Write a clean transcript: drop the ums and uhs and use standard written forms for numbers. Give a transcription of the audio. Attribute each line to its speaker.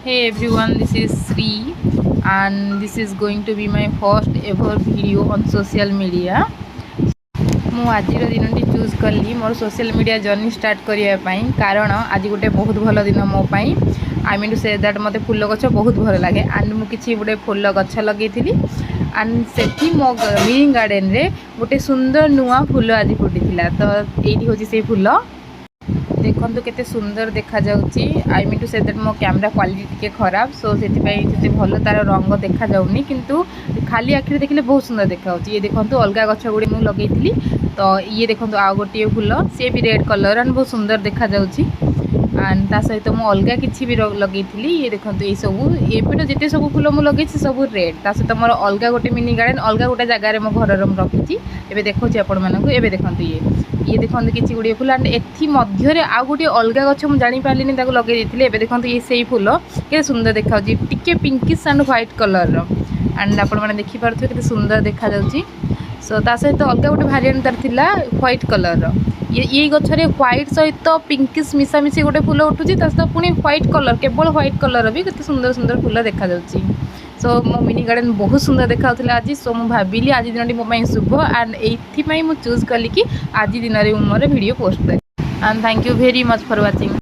Speaker 1: Hey everyone, this is Sri and this is going to be my first ever video on social media. ମୁଁ ଆଜିର ଦିନଟି choose କଲି ମୋର social media journey start କରିବା ପାଇଁ କାରଣ ଆଜି ଗୋଟେ ବହୁତ ଭଲ ଦିନ ମୋ ପାଇଁ। ଆଇ ମିନ୍ ଟୁ ସେ ଦ୍ୟାଟ୍ ମୋତେ ଫୁଲ ଗଛ ବହୁତ ଭଲ ଲାଗେ ଆଣ୍ଡ ମୁଁ କିଛି ଗୋଟେ ଫୁଲ ଗଛ ଲଗେଇଥିଲି ଆଣ୍ଡ ସେଠି ମୋ ମିନି ଗାର୍ଡ଼େନରେ ଗୋଟେ ସୁନ୍ଦର ନୂଆ ଫୁଲ ଆଜି ଫୁଟିଥିଲା। ତ ଏଇଠି ହେଉଛି ସେଇ ଫୁଲ, देखो केते सुंदर देखा जाउची। I mean to say that मो कैमरा क्वालिटी टिके खराब सो से भल तार रंग देखा जाउनी किंतु खाली आखिर देखले बहुत सुंदर देखा ये देखो अलग गछ गुड़ी मुझे लगेली। तो ये देखो आउ गोटे फुल सी भी रेड कलर एंड बहुत सुंदर देखा जाउची एंड ता सहित मु अलग किसी भी लगे ये देखो ये सब एपट जिते सब फुल मुझे लगे सब रेड ता सहित मोर अलग गोटे मिनी गार्डन अलग गोटे जगार मो घर रखी एवं देखा आपण मानक ए देखो ये देखो किसी गुड़िए फुल एंड एथि मध्य आउ गोटे अलग गछ मुझे जापारे लगे एवं देखो ये से फुल के सुंदर देखा टिके pinkish and white colour and आपण मैंने देखिपे के सुंदर देखा सो ता सहित अलग गोटे भारिएंट तार थिला व्हाइट कलर ये गछरे व्हाइट सहित पिंकिश मिसामिशी गोटे फुल उठुची ता सहित पुणी व्हाइट कलर केवल व्हाइट कलर भी केते सुंदर सुंदर फुल देखा जाउची। सो मो मिनी गार्डन बहुत सुंदर देखा आज सो मुझे भाविली आज दिन मो शुभ एंड ये चूज कली कि आज दिन में मोर वीडियो पोस्ट करी and thank you very much for watching.